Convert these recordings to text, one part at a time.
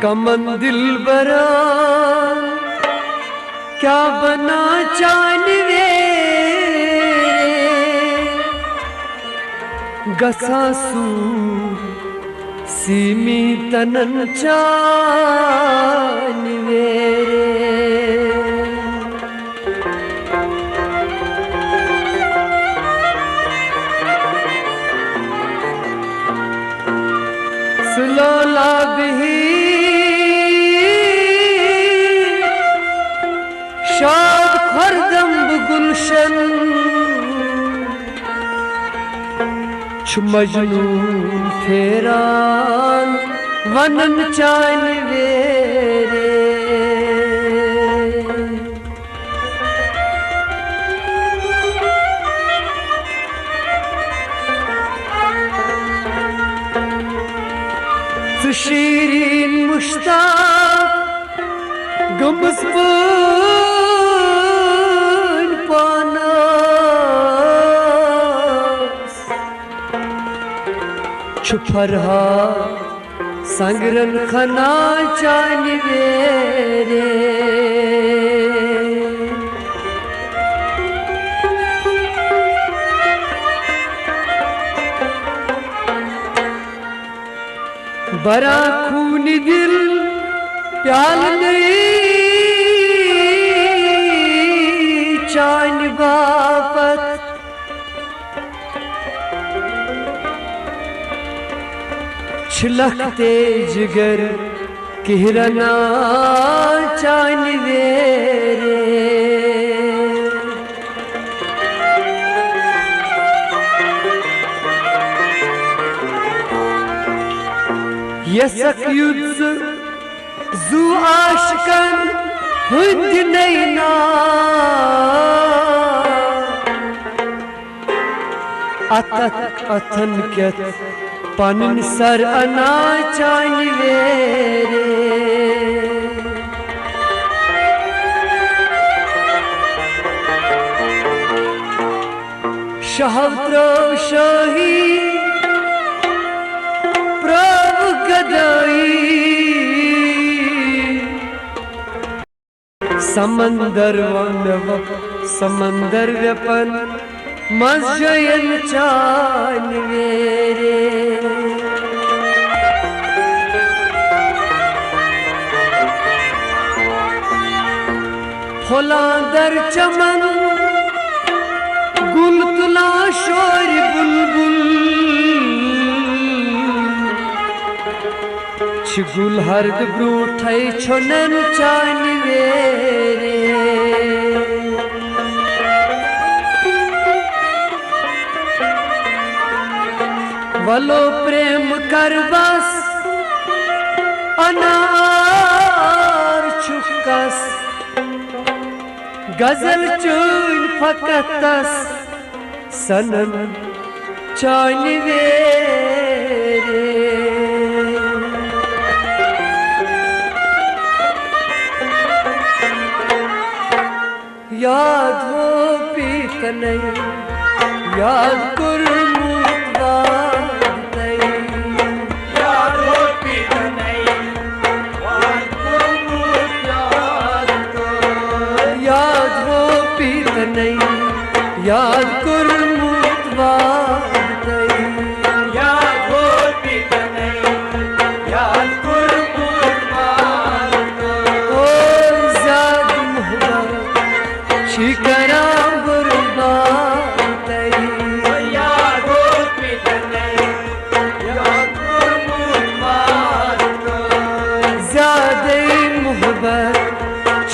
कमन दिल बरा क्या बना चानवे गसासू सीमी तनन चानवे सुलोला भी शाद खरदम गुलशन छु मजनून फेरान वनन चानवे शीरीन मुश्ताक गमज़बून पानास छु फरहाद संगरन खना चानवे बरा खूनी दिल प्याल नहीं चान बापत छिलकते जिगर किरना चानवे यसक युद्ध जू आशकन हुंद नैना अतक अथन केत पनन सर अना चानवे शहद्रो शाही समंदर समंदर व्यपन मजयन चानवे फुलांदर चमन गुल तुला शोर बुलबुल गुल हर्द ब्रूठै छोनन चानवे वलो प्रेम करबस अनार छुकस गजल चून फकतस सनन चानवे याद हो पीत नहीं याद कुर्मुत नहीं याद हो पीत नहीं याद हो पीत नहीं याद कुर्मुत याद हो पीत नहीं याद कुर्मुत ओ ज़ाद मोहब्बत शिकरा गुरबात याद हो पीत नहीं याद कुर्मुत ज़्यादा मोहब्बत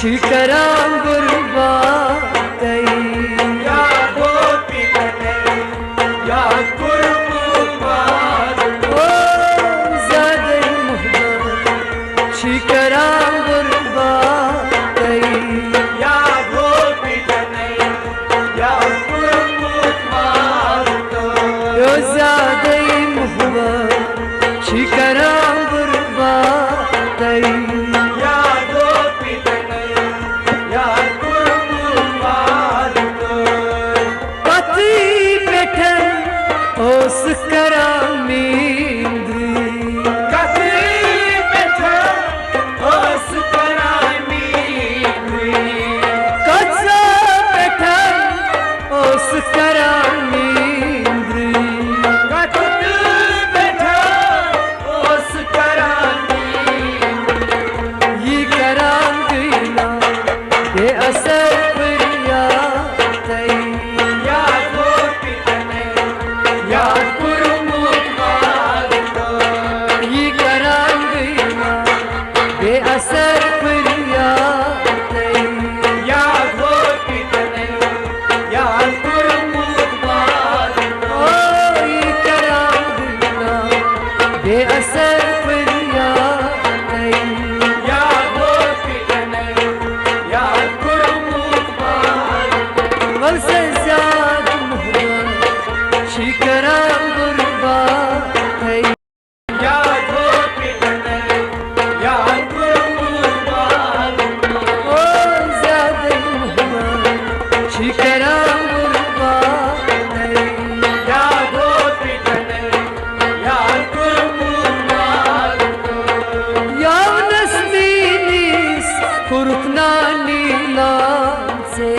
शिकरा गुरबात याद हो पीत नहीं karam urba ya dot pitane ya kurmumar ya nasminis kurkna nilanse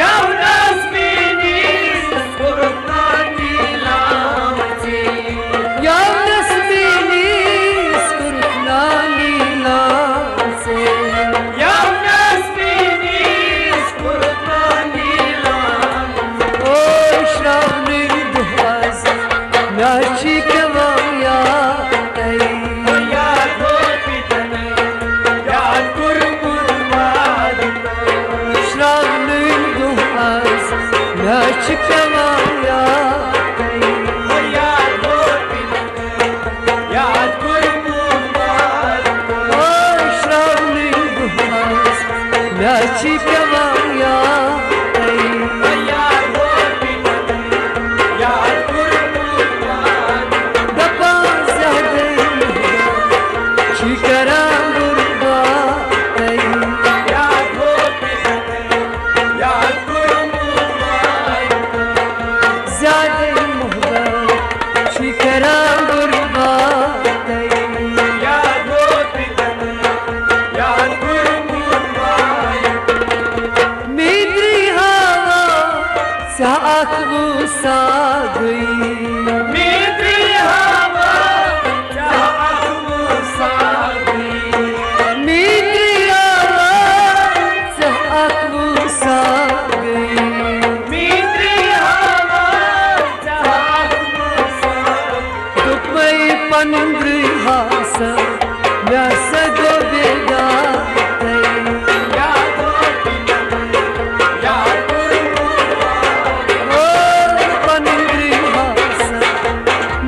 ya nasminis kurkna nilanse ya nasminis kurkna nilanse ya nasminis kurkna nilanse oy shravnin duhaz nachi kavaya ya dot pitane ya kurmumar shravnin duhaz nachi kavaya ya dot pitane ya kurmumar oy shravnin duhaz nachi kavaya ya dot pitane ya kurmumar dapa zade chikara urba ya dot pitane ya kurmumar zade muhbat chikara urba ya dot pitane ya kurmumar midri hava saakhu sagui mitri hava jaahu saagi midri hava saakhu sagui mitri hava jaahu saagi dukmai pandri hasa nasa gobeda ya dot pitane ya kurmumar pandri hasa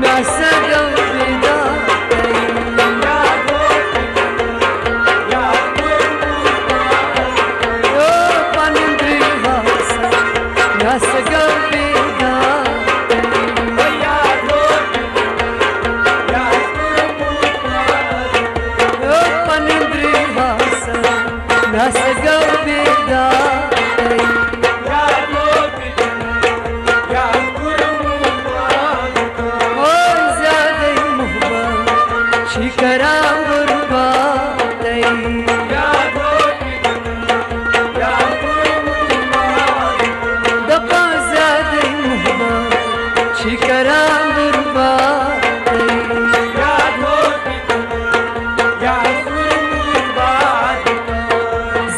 nasa gobeda ya dot pitane ya kurmumar pandri hasa nasa gobeda ya dot pitane ya kurmumar pandri hasa nasa gobeda ya dot pitane ya kurmumar oy zade muhba chikara urba ya dot pitane ya kurmumar dapa zade muhba chikara urba ya dot pitane ya kurmumar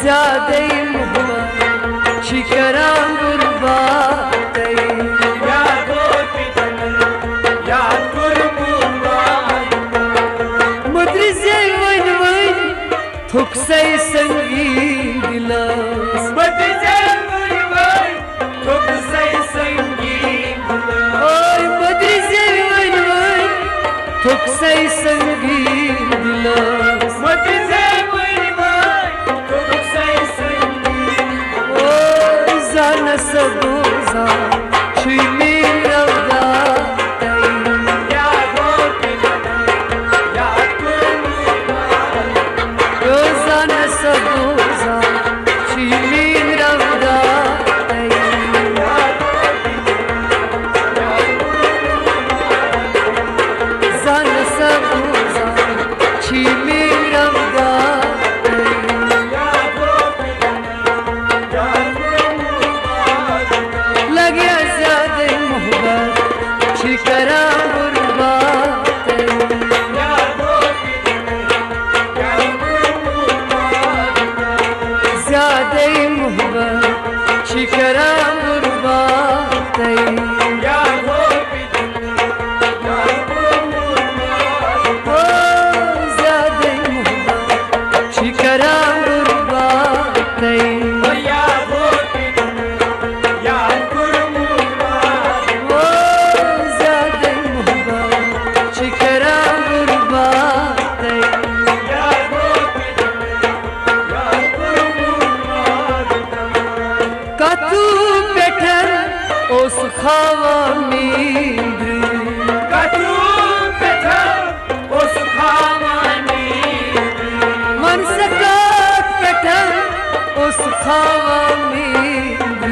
zade muhba chikara urba ya dot pitane ya kurmumar mudri zeyn vayn thuksay sangi dilas badje murwai tuk sai sangeet oy mudri zeyn vayn thuksay sangi dilas badje murwai tuk sai sangeet oy zana sadoza chimi ravda ya dot pitane ya kurmumar zana sadoza chimi ravda ya dot pitane ya kurmumar zana sadoza chimi ravda ya dot pitane ya kurmumar लगे ज़्यादा मोहब्बत shikra गुर्बात ya dot pitane ya kurmumar ज़्यादा मोहब्बत shikra गुर्बात ya dot pitane ya kurmumar ओ ज़्यादा मोहब्बत shikra गुर्बात ya dot pitane ya kurmumar ओ ज़्यादा मोहब्बत shikra गुर्बात ya dot pitane ya kurmumar कतू बैठन उस खावा मींद्र katu petha us khamani मन सकात बैठन उस खावा मींद्र